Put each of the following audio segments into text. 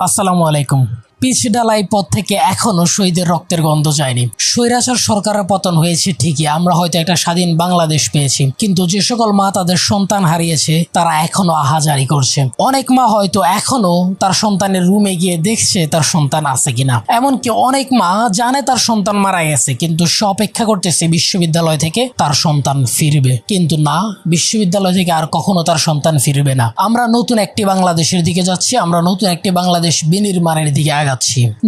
আসসালামু আলাইকুম। পিচ ঢালাই পথ থেকে এখনো শহীদের রক্তের গন্ধ যায়নি। স্বৈরাচার সরকারের পতন হয়েছে ঠিকই, আমরা হয়তো একটা স্বাধীন বাংলাদেশ পেয়েছি, কিন্তু যে সকল মা তাদের সন্তান হারিয়েছে তারা এখনো আহাজারি করছে। অনেক মা হয়তো এখনো তার সন্তানের রুমে গিয়ে দেখছে তার সন্তান আছে কিনা। এমনকি অনেক মা জানে তার সন্তান মারা গেছে, কিন্তু সে অপেক্ষা করতেছে বিশ্ববিদ্যালয় থেকে তার সন্তান ফিরবে। কিন্তু না, বিশ্ববিদ্যালয় থেকে আর কখনো তার সন্তান ফিরবে না। আমরা নতুন একটি বাংলাদেশের দিকে যাচ্ছি, আমরা নতুন একটি বাংলাদেশ বিনির্মাণের দিকে আগাচ্ছি।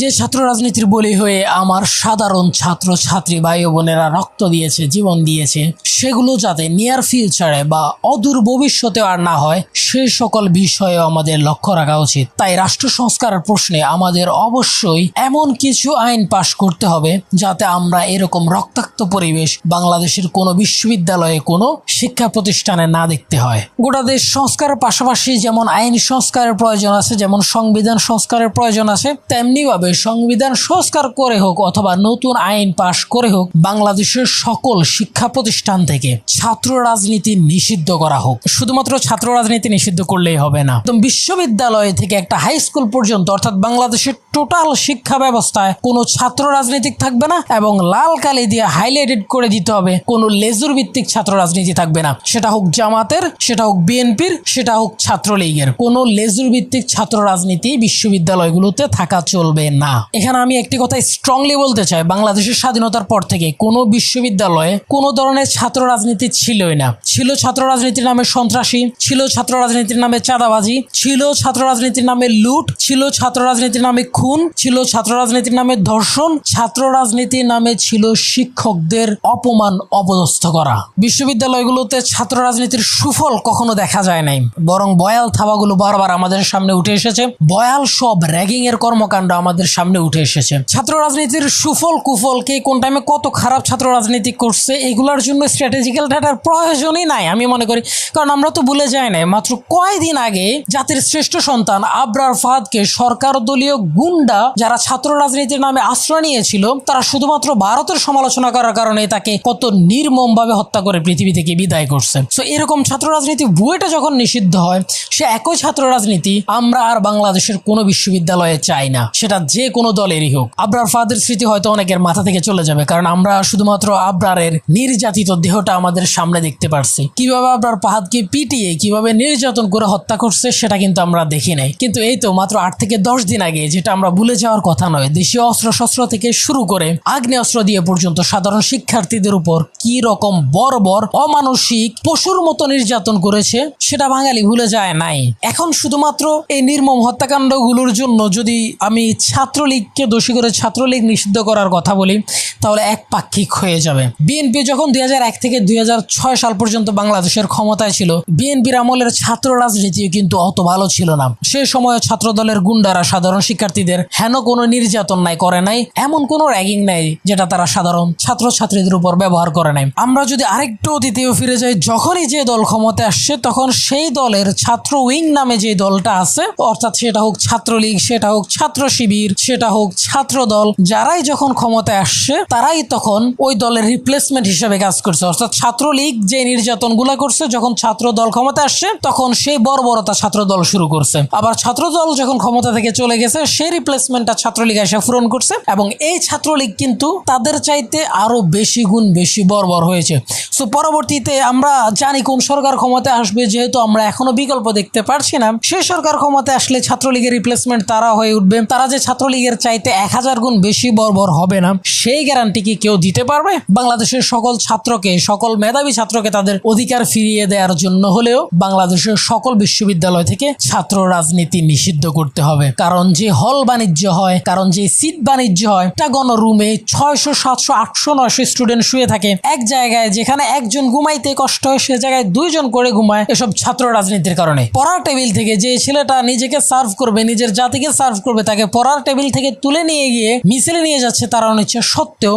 যে ছাত্র রাজনীতির বলি হয়ে আমার সাধারণ ছাত্র ছাত্রী ভাই বোনেরা রক্ত দিয়েছে, জীবন দিয়েছে, সেগুলো যাতে নিয়ার ফিউচারে বা অদূর ভবিষ্যতে আর না হয়, সেই সকল বিষয়েও আমাদের লক্ষ্য রাখা উচিত। তাই রাষ্ট্র সংস্কারের প্রশ্নে আমাদের অবশ্যই এমন কিছু আইন পাশ করতে হবে যাতে আমরা এরকম রক্তাক্ত পরিবেশ বাংলাদেশের কোনো বিশ্ববিদ্যালয়ে কোনো শিক্ষা প্রতিষ্ঠানে না দেখতে হয়। গোটা দেশ সংস্কারের পাশাপাশি যেমন আইন সংস্কারের প্রয়োজন আছে, যেমন সংবিধান সংস্কারের প্রয়োজন আছে, তেমনিভাবে সংবিধান সংস্কার করে হোক অথবা নতুন আইন পাশ করে হোক বাংলাদেশের সকল শিক্ষা প্রতিষ্ঠান থেকে ছাত্র রাজনীতি নিষিদ্ধ করা হোক। শুধুমাত্র ছাত্র রাজনীতি নিষিদ্ধ করলেই হবে না, বিশ্ববিদ্যালয় থেকে একটা হাই স্কুল পর্যন্ত অর্থাৎ বাংলাদেশের টোটাল শিক্ষা ব্যবস্থায় কোনো ছাত্র রাজনীতি থাকবে না এবং লাল কালি দিয়ে হাইলাইটেড করে দিতে হবে কোনো লেজুর ভিত্তিক ছাত্র রাজনীতি থাকবে না। সেটা হোক জামাতের, সেটা হোক বিএনপির, সেটা হোক ছাত্রলীগের, কোনো লেজুর ভিত্তিক ছাত্র রাজনীতি বিশ্ববিদ্যালয়গুলোতে থাকা চলবে না। এখানে আমি একটি কথা স্ট্রংলি বলতে চাই, বাংলাদেশের স্বাধীনতার পর থেকে কোনো বিশ্ববিদ্যালয়ে কোনো ধরনের ছাত্র রাজনীতি ছিলই না। ছিল ছাত্র রাজনীতির নামে সন্ত্রাসী, ছিল ছাত্র রাজনীতির নামে চাঁদাবাজি, ছিল ছাত্র রাজনীতির নামে লুট, ছিল ছাত্র রাজনীতির নামে খুন, ছিল ছাত্র রাজনীতির নামে ধর্ষণ, ছাত্র রাজনীতির নামে ছিল শিক্ষকদের অপমান অপদস্থ করা। বিশ্ববিদ্যালয়গুলোতে ছাত্র রাজনীতির সুফল কখনো দেখা যায় নাই, বরং বয়াল থাবাগুলো বারবার আমাদের সামনে উঠে এসেছে। বয়াল সব র্যাগিং এর কর্মকাণ্ড আমাদের সামনে উঠে এসেছে। ছাত্র রাজনীতির সুফল কুফল, কে কোন টাইমে কত খারাপ ছাত্র রাজনীতি করছে, এগুলোর জন্য স্ট্র্যাটেজিক্যাল ডাটার প্রয়োজনই নাই আমি মনে করি। কারণ আমরা তো ভুলে যাই না, মাত্র কয়েকদিন আগে জাতির শ্রেষ্ঠ সন্তান আবরার ফাহাদকে সরকার দলীয় গুন্ডা যারা ছাত্র রাজনীতির নামে আশ্রয় নিয়েছিল, তারা শুধুমাত্র ভারতের সমালোচনা করার কারণে তাকে কত নির্মম ভাবে হত্যা করে পৃথিবী থেকে বিদায় করছে। সো এরকম ছাত্র রাজনীতি বুয়েটে যখন নিষিদ্ধ হয়, সে একই ছাত্র রাজনীতি আমরা আর বাংলাদেশের কোনো বিশ্ববিদ্যালয়ে চাই না, সেটা যে কোনো দলেরই হোক। আবরার ফাহাদের স্মৃতি হয়তো অনেকের মাথা থেকে চলে যাবে, কারণ আমরা শুধুমাত্র আবরারের নির্যাতিত দেহটা আমাদের সামনে দেখতে পারছি। কিভাবে আবরার ফাহাদকে পিটিয়ে কিভাবে নির্যাতন করে হত্যা করছে সেটা কিন্তু আমরা দেখি নাই। কিন্তু এই তো মাত্র 8 থেকে 10 দিন আগে, যেটা আমরা ভুলে যাওয়ার কথা নয়, দেশীয় অস্ত্রশস্ত্র থেকে শুরু করে আগ্নেয়াস্ত্র দিয়ে পর্যন্ত সাধারণ শিক্ষার্থীদের উপর কি রকম বর্বর অমানসিক পশুর মতো নির্যাতন করেছে সেটা বাঙালি ভুলে যায় নাই। এখন শুধুমাত্র এই নির্মম হত্যাকাণ্ডগুলোর জন্য যদি আমি ছাত্রলীগকে দোষী করে ছাত্রলীগ নিষিদ্ধ করার কথা বলি, তাহলে একপাক্ষিক হয়ে যাবে। বিএনপি যখন 2001 থেকে 2006 সাল পর্যন্ত বাংলাদেশের ক্ষমতায় ছিল, বিএনপির আমলের ছাত্র রাজনীতিও কিন্তু অত ভালো ছিল না। সে সময় ছাত্র দলের গুন্ডারা সাধারণ শিক্ষার্থীদের হেন কোনো নির্যাতন নাই করে নাই, এমন কোনো র্যাগিং নাই যেটা তারা সাধারণ ছাত্র ছাত্রীদের উপর ব্যবহার করে নাই। আমরা যদি আরেকটু অতীতেও ফিরে যাই, যখনই যে দল ক্ষমতায় আসছে তখন সেই দলের ছাত্র উইং নামে যে দলটা আছে, অর্থাৎ সেটা হোক ছাত্রলীগ, সেটা হোক ছাত্র শিবির, সেটা হোক ছাত্র দল, যারাই যখন ক্ষমতায় আসছে তারাই তখন ওই দলের রিপ্লেসমেন্ট হিসেবে কাজ করছে। অর্থাৎ ছাত্রলীগ যে নির্যাতন গুলা করছে, যখন ছাত্র দল ক্ষমতা আসছে তখন সেই বর্বরতা ছাত্র দল শুরু করছে। আবার ছাত্র দল যখন ক্ষমতা থেকে চলে গেছে, সেই রিপ্লেসমেন্টটা ছাত্রলীগ এসে পূরণ করছে এবং এই ছাত্রলীগ কিন্তু তাদের চাইতে আরো বেশি গুণ বেশি বর্বর হয়েছে। সো পরবর্তীতে আমরা জানি কোন সরকার ক্ষমতায় আসবে, যেহেতু আমরা এখনো বিকল্প দেখতে পারছি না, সেই সরকার ক্ষমতায় আসলে ছাত্রলীগের রিপ্লেসমেন্ট তারা হয়ে উঠবে। তারা যে ছাত্রলীগের চাইতে 1000 গুণ বেশি বর্বর হবে না, সেই গ্যারান্টি কি কেউ দিতে পারবে? বাংলাদেশের সকল ছাত্রকে, সকল মেধাবী ছাত্রকে তাদের অধিকার ফিরিয়ে দেওয়ার জন্য হলেও বাংলাদেশের সকল বিশ্ববিদ্যালয় থেকে ছাত্র রাজনীতি নিষিদ্ধ করতে হবে। কারণ যে হল বাণিজ্য হয়, কারণ যে সিট বাণিজ্য হয়, একটা গণরুমে 600 700 800 900 স্টুডেন্ট শুয়ে থাকে এক জায়গায়, যেখানে একজন ঘুমাইতে কষ্ট হয় সে জায়গায় 2 জন করে ঘুমায়, এসব ছাত্র রাজনীতির কারণে। পড়ার টেবিল থেকে যে ছেলেটা নিজেকে সার্ভ করবে, নিজের জাতিকে সার্ভ করবে, তাকে পড়ার টেবিল থেকে তুলে নিয়ে গিয়ে মিছিলে নিয়ে যাচ্ছে তার অনিচ্ছা সত্ত্বেও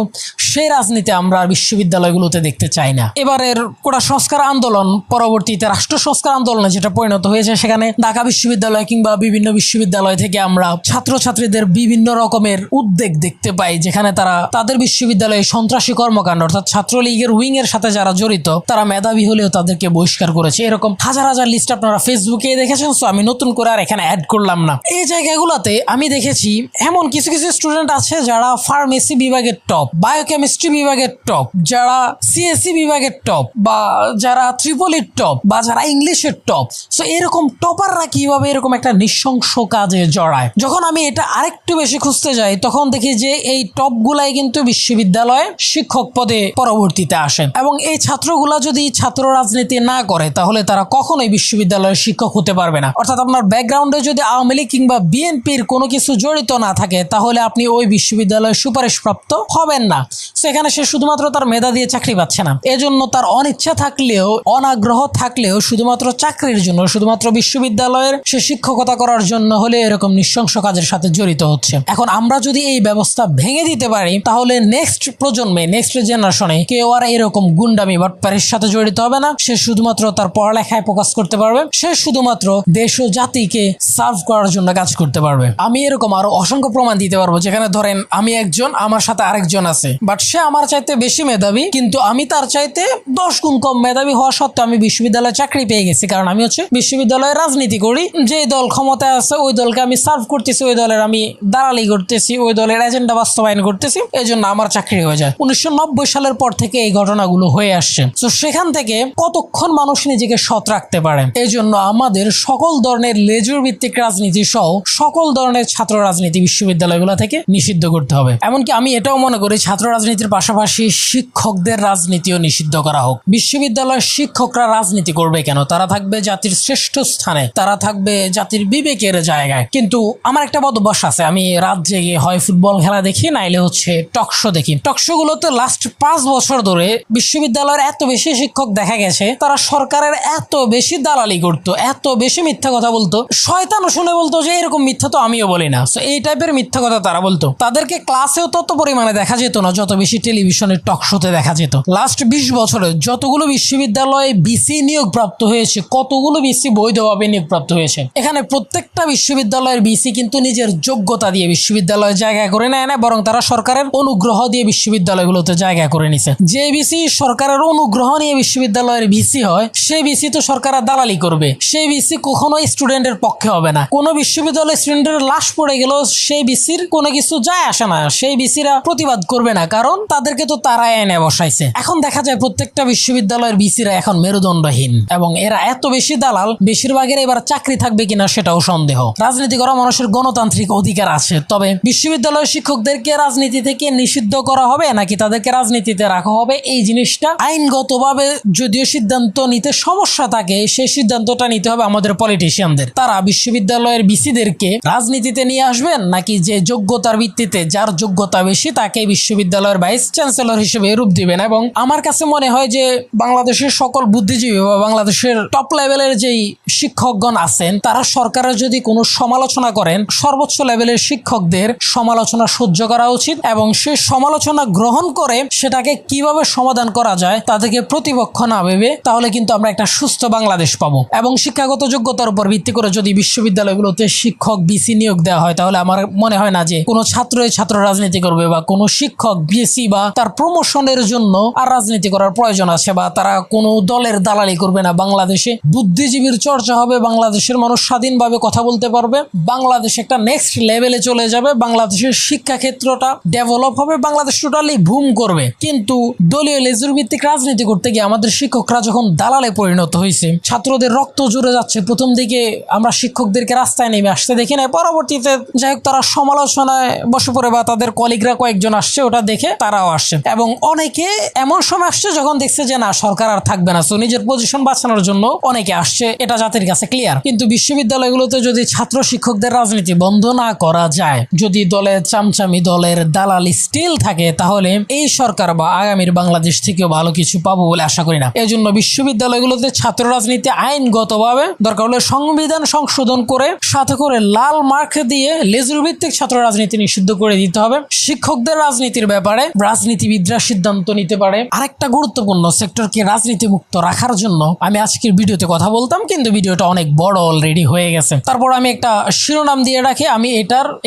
সেই রাজনীতি আমরা বিশ্ববিদ্যালয়গুলোতে দেখতে চাই না। এবারের কোটা সংস্কার আন্দোলন পরবর্তীতে রাষ্ট্র সংস্কার আন্দোলনে যেটা পরিণত হয়েছে, সেখানে ঢাকা বিশ্ববিদ্যালয় কিংবা বিভিন্ন বিশ্ববিদ্যালয় থেকে আমরা ছাত্রছাত্রীদের বিভিন্ন রকমের উদ্বেগ দেখতে পাই, যেখানে তারা তাদের বিশ্ববিদ্যালয়ে সন্ত্রাসী কর্মকাণ্ড অর্থাৎ ছাত্রলীগের উইং এর সাথে যারা জড়িত তারা মেধাবী হলেও তাদেরকে বহিষ্কার করেছে। এরকম হাজার হাজার লিস্ট আপনারা ফেসবুকে দেখেছেন, সো আমি নতুন করে আর এখানে অ্যাড করলাম না। এই জায়গাগুলোতে আমি দেখেছি এমন কিছু কিছু স্টুডেন্ট আছে যারা ফার্মেসি বিভাগের টপ, বায়োকেমিস্ট্রি বিভাগের টপ, যারা সিএসসি বিভাগের টপ, বা যারা ত্রিপলির টপ, বা যারা ইংলিশের টপ। সো এরকম টপাররা কিভাবে এরকম একটা নৃশংস কাজে জড়ায়? যখন আমি এটা আরেকটু বেশি খুঁজতে যাই তখন দেখি যে এই টপগুলাই কিন্তু বিশ্ববিদ্যালয়ে শিক্ষক পদে পরবর্তীতে আসেন, এবং এই ছাত্রগুলা যদি ছাত্র রাজনীতি না করে তাহলে তারা কখনোই বিশ্ববিদ্যালয়ের শিক্ষক হতে পারবে না। অর্থাৎ আপনার ব্যাকগ্রাউন্ডে যদি আওয়ামী লীগ কিংবা বিএনপির কোনো কিছু জড়িত না থাকে তাহলে আপনি ওই বিশ্ববিদ্যালয়ের সুপারিশপ্রাপ্ত হবেন না। সেখানে সে শুধুমাত্র তার মেধা দিয়ে চাকরি পাচ্ছে না, এজন্য তার অনিচ্ছা থাকলেও অনাগ্রহ থাকলেও শুধুমাত্র চাকরির জন্য, শুধুমাত্র বিশ্ববিদ্যালয়ের সে শিক্ষকতা করার জন্য হলে এরকম নৃশংস কাজের সাথে জড়িত হচ্ছে। এখন আমরা যদি এই ব্যবস্থা ভেঙে দিতে পারি তাহলে নেক্সট প্রজন্মে, নেক্সট জেনারেশনে কেউ আর এরকম গুন্ডামি বাটপারের সাথে জড়িত হবে না। সে শুধুমাত্র তার পড়ালেখায় ফোকাস করতে পারবে, সে শুধুমাত্র দেশ ও জাতিকে সার্ভ করার জন্য কাজ করতে পারবে। আমি এরকম আরো অসংখ্য প্রমাণ দিতে পারবো, যেখানে ধরেন আমি একজন, আমার সাথে আরেকজন আছে, বাট সে আমার চাইতে বেশি মেধাবী, কিন্তু আমি তার চাইতে 10 গুণ কম মেধাবী হওয়া সত্ত্বেও আমি বিশ্ববিদ্যালয়ে চাকরি পেয়ে গেছি, কারণ আমি হচ্ছে বিশ্ববিদ্যালয়ে রাজনীতি করি। যে দল ক্ষমতায় আছে ওই দলকে আমি সার্ভ করতেছি, ওই দলের আমি দালালি করতেছি, ওই দলের এজেন্ডা বাস্তবায়ন করতেছি, এই জন্য আমার চাকরি হয়ে যায়। 1990 সালের পর থেকে এই ঘটনাগুলো হয়ে আসছে। তো সেখান থেকে কতক্ষণ মানুষ নিজেকে সৎ রাখতে পারে? এই জন্য আমাদের সকল ধরনের লেজুর ভিত্তিক রাজনীতি সহ সকল ধরনের ছাত্র রাজনীতি বিশ্ববিদ্যালয়গুলো থেকে নিষিদ্ধ করতে হবে। এমনকি আমি এটাও মনে করি ছাত্র রাজনীতির পাশাপাশি শিক্ষকদের রাজনীতিও নিষিদ্ধ করা হোক। বিশ্ববিদ্যালয়ের শিক্ষকরা রাজনীতি করবে কেন? তারা থাকবে জাতির শ্রেষ্ঠ স্থানে, তারা থাকবে জাতির বিবেকের জায়গায়। কিন্তু আমার একটা বদভ্যাস আছে, আমি রাত জেগে হয় ফুটবল খেলা দেখি, নাইলে হচ্ছে টকশো দেখি। টকশো গুলোতে লাস্ট 5 বছর ধরে বিশ্ববিদ্যালয়ের এত বেশি শিক্ষক দেখা গেছে তারা সরকারের এত বেশি দালালি করতো, এত বেশি মিথ্যা কথা বলতো, শয়তানও শুনে বলতো যে এরকম মিথ্যা তো আমিও বলি না। সো এই টাইপের মিথ্যা কথা তারা বলতো। তাদেরকে ক্লাসেও তত পরিমাণে দেখা যেত না যত বেশি টেলিভিশনের টকশোতে দেখা যেত। লাস্ট 20 বছরে যতগুলো বিশ্ববিদ্যালয়ে বিসি নিয়োগ প্রাপ্ত হয়েছে, কতগুলো বিসি বৈধভাবে নিয়োগ প্রাপ্ত হয়েছে। এখানে প্রত্যেকটা বিশ্ববিদ্যালয়ের বিসি কিন্তু নিজের যোগ্যতা দিয়ে বিশ্ববিদ্যালয়ে জায়গা করে নেয় না, বরং তারা সরকারের অনুগ্রহ দিয়ে বিশ্ববিদ্যালয়গুলোতে জায়গা করে নিছে। যে বিসি সরকারের অনুগ্রহ নিয়ে বিশ্ববিদ্যালয়ের বিসি হয়, সেই বিসি তো সরকার দালালি করবে, সেই বিসি কখনোই স্টুডেন্টের পক্ষে হবে না। কোনো বিশ্ববিদ্যালয়ের স্টুডেন্টের লাশ পড়ে গেলেও সেই বিসির কোনো কিছু যায় আসে না, সেই বিসিরা প্রতিবাদ করবে না, কারণ তাদেরকে তো তারাই এনে বসাইছে। এখন দেখা যায় প্রত্যেকটা বিশ্ববিদ্যালয়ের বিসিরা এখন মেরুদণ্ডহীন, এবং এরা এত বেশি দালাল, বেশিরভাগের এবার চাকরি থাকবে কিনা সেটাও সন্দেহ। রাজনীতি করা মানুষের গণতান্ত্রিক অধিকার আছে, তবে বিশ্ববিদ্যালয়ের শিক্ষকদেরকে রাজনীতি থেকে নিষিদ্ধ করা হবে নাকি তাদেরকে রাজনীতিতে রাখা হবে, এই জিনিসটা আইনগতভাবে যদিও সিদ্ধান্ত নিতে সমস্যা থাকে, সেই সিদ্ধান্তটা নিতে হবে আমাদের পলিটিশিয়ানদের। তারা বিশ্ববিদ্যালয়ের বিসিদেরকে রাজনীতিতে নিয়ে আসবেন নাকি যে যোগ্যতার ভিত্তিতে যার যোগ্যতা বেশি তাকে বিশ্ববিদ্যালয়ের ভাইস চ্যান্সেলর হিসেবে রূপ দিবেন। এবং আমার কাছে মনে হয় যে বাংলাদেশের সকল বুদ্ধিজীবী বা বাংলাদেশের টপ লেভেলের যেই শিক্ষকগণ আছেন তারা সরকারের যদি কোনো সমালোচনা করেন, সর্বোচ্চ লেভেলের শিক্ষকদের সমালোচনা সহ্য করা উচিত, এবং সেই সমালোচনা গ্রহণ করে সেটাকে কিভাবে সমাধান করা যায় তাদেরকে প্রতিপক্ষ না ভেবে, তাহলে কিন্তু আমরা একটা সুস্থ বাংলাদেশ পাবো। এবং শিক্ষাগত যোগ্যতার উপর ভিত্তি করে যদি বিশ্ববিদ্যালয়গুলোতে শিক্ষক বিসি নিয়োগ দেওয়া হয় তাহলে আমার মনে হয় না যে কোনো ছাত্র রাজনীতি করবে, বা কোনো শিক্ষক বিসি বা তার প্রমোশনের জন্য আর রাজনীতি করার প্রয়োজন আছে, বা তারা কোনো দলের দালালি করবে না। বাংলাদেশে বুদ্ধিজীবীর চর্চা হবে, বাংলাদেশের মানুষ স্বাধীনভাবে কথা বলতে পারবে, বাংলাদেশ একটা নেক্সট লেভেলে চলে যাবে, বাংলাদেশের শিক্ষা ক্ষেত্রটা ডেভেলপ হবে, বাংলাদেশ টোটালি বুম করবে। কিন্তু দলীয় লেজুর ভিত্তিক রাজনীতি করতে গিয়ে আমাদের শিক্ষকরা যখন দালালে পরিণত হয়েছে, ছাত্রদের রক্ত জুড়ে যাচ্ছে, প্রথম দিকে আমরা শিক্ষকদেরকে রাস্তায় নেমে আসতে দেখি না, পরবর্তীতে যাই হোক তারা সমালোচনায় বসে পড়ে, বা তাদের কলিগরা কয়েকজন আসছে ওটা দেখে তারাও আসছে, এবং অনেকে এমন সময় আসছে যখন দেখছে যে না সরকার আর থাকবে না, সো নিজের পজিশন বাঁচানোর জন্য অনেকে আসছে, এটা জাতির কাছে ক্লিয়ার। কিন্তু বিশ্ববিদ্যালয়গুলোতে যদি ছাত্র শিক্ষকদের রাজনীতি বন্ধ না করা যায়, যদি দলের চামচামি, দলের দালালি স্টিল থাকে, তাহলে এই সরকার বা আগামীর বাংলাদেশ থেকেও ভালো কিছু পাবো বলে আশা করি না। এই জন্য বিশ্ববিদ্যালয়গুলোতে ছাত্র রাজনীতি আইনগতভাবে দরকার হলে সংবিধান সংশোধন করে, সাথে করে লাল মার্কে দিয়ে লেজুর ভিত্তিক ছাত্র রাজনীতি নিষিদ্ধ করে দিতে হবে। শিক্ষকদের রাজনীতির ব্যাপারে রাজনীতিবিদরা সিদ্ধান্ত নিতে পারে। আরেকটা গুরুত্বপূর্ণ সেক্টরকে রাজনীতি মুক্ত রাখার জন্য আমি আজকের ভিডিওতে কথা বলতাম, কিন্তু ভিডিওটা অনেক বড় অলরেডি হয়ে গেছে। তারপর আমি একটা শিরোনাম দিয়ে রাখি, আমি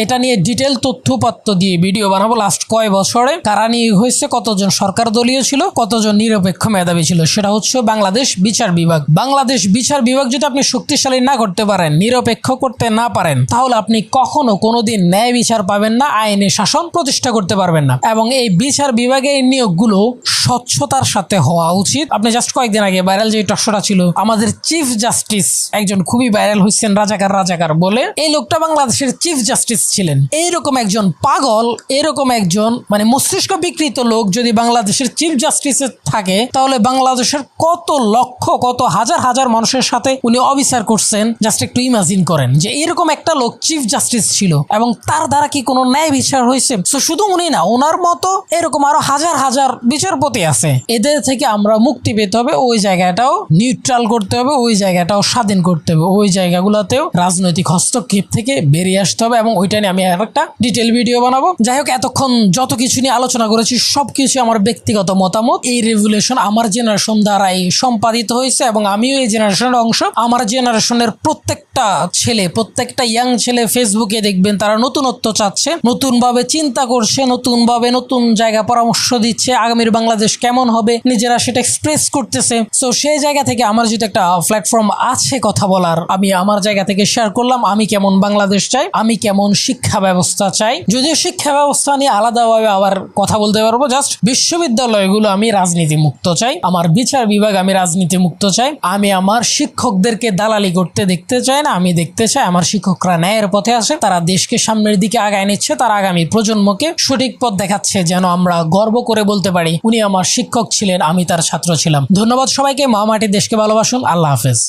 এটা নিয়ে ডিটেল তথ্যপাত্র দিয়ে ভিডিও বানাবো। লাস্ট কয় বছরে কারা নিয়োগ হয়েছে, কতজন সরকার দলীয় ছিল, কতজন নিরপেক্ষ মেধাবী ছিল, সেটা হচ্ছে বাংলাদেশ বিচার বিভাগ। বাংলাদেশ বিচার বিভাগ যদি আপনি শক্তিশালী না করতে পারেন, নিরপেক্ষ করতে না পারেন, তাহলে আপনি কখনো কোনোদিন ন্যায় বিচার পাবেন না, আইনের শাসন প্রতিষ্ঠা করতে পারবেন না। এবং এই বিচার বিভাগের নিয়োগগুলো স্বচ্ছতার সাথে হওয়া উচিত। আপনি জাস্ট কয়েকদিন আগে ভাইরাল যে টকশোটা ছিল, আমাদের চিফ জাস্টিস একজন খুবই ভাইরাল হয়েছেন রাজাকার বলে, এই লোকটা বাংলাদেশের চিফ জাস্টিস ছিলেন। এইরকম একজন পাগল, এরকম একজন মানে মস্তিষ্ক বিকৃত লোক যদি বাংলাদেশের চিফ জাস্টিসে থাকে, তাহলে বাংলাদেশের কত লক্ষ কত হাজার হাজার মানুষের সাথে উনি অবিচার করছেন। জাস্ট একটু ইমাজিন করেন যে এরকম একটা লোক চিফ জাস্টিস ছিল এবং তার দ্বারা কি কোনো ন্যায় বিচার হয়েছে? তো শুধু উনি না, ওনার মতো এরকম আরো হাজার হাজার বিচারপতি আছে। এদের থেকে আমরা মুক্তি পেতে হবে, ওই জায়গাটাও নিউট্রাল করতে হবে, ওই জায়গাটাও স্বাধীন করতে হবে, ওই জায়গাগুলোতেও রাজনৈতিক হস্তক্ষেপ থেকে বেরিয়ে আসতে হবে। এবং ওইটা নিয়ে আমি একটা ডিটেল ভিডিও বানাবো। যাই হোক, এতক্ষণ যত কিছু নিয়ে আলোচনা করেছি সবকিছু আমার ব্যক্তিগত মতামত। এই রেভলিউশন আমার জেনারেশন দ্বারাই সম্পাদিত হয়েছে এবং আমিও এই জেনারেশনের অংশ। আমার জেনারেশনের প্রত্যেকটা ছেলে, প্রত্যেকটা ইয়াং ছেলে ফেসবুকে দেখবেন তারা নতুনত্ব চাচ্ছে, নতুন ভাবে চিন্তা করছে, নতুন ভাবে নতুন জায়গা পরামর্শ দিচ্ছে, আগামীর বাংলাদেশ কেমন হবে নিজেরা সেটা এক্সপ্রেস করতেছে। সো সেই জায়গা থেকে আমার যদি একটা প্ল্যাটফর্ম আছে কথা বলার, আমি আমার জায়গা থেকে শেয়ার করলাম আমি কেমন বাংলাদেশ চাই, আমি কেমন শিক্ষা ব্যবস্থা চাই। যদিও শিক্ষা ব্যবস্থা নিয়ে আলাদাভাবে আবার কথা বলতে পারবো। জাস্ট বিশ্ববিদ্যালয়গুলো আমি রাজনীতি মুক্ত চাই, আমার বিচার বিভাগ আমি রাজনীতি মুক্ত চাই। আমি আমার শিক্ষকদেরকে দালালি করতে দেখতে চাই না, আমি দেখতে চাই আমার শিক্ষকরা ন্যায়ের পথে আসে, তারা দেশকে সামনের দিকে আগায় নিচ্ছে, তারা আগামী প্রজন্মকে সঠিক পথ দেখাচ্ছে, যেন আমরা গর্ব করে বলতে পারি উনি আমার শিক্ষক ছিলেন, আমি তার ছাত্র ছিলাম। ধন্যবাদ সবাইকে। মা মাটি দেশকে ভালোবাসুন। আল্লাহ হাফেজ।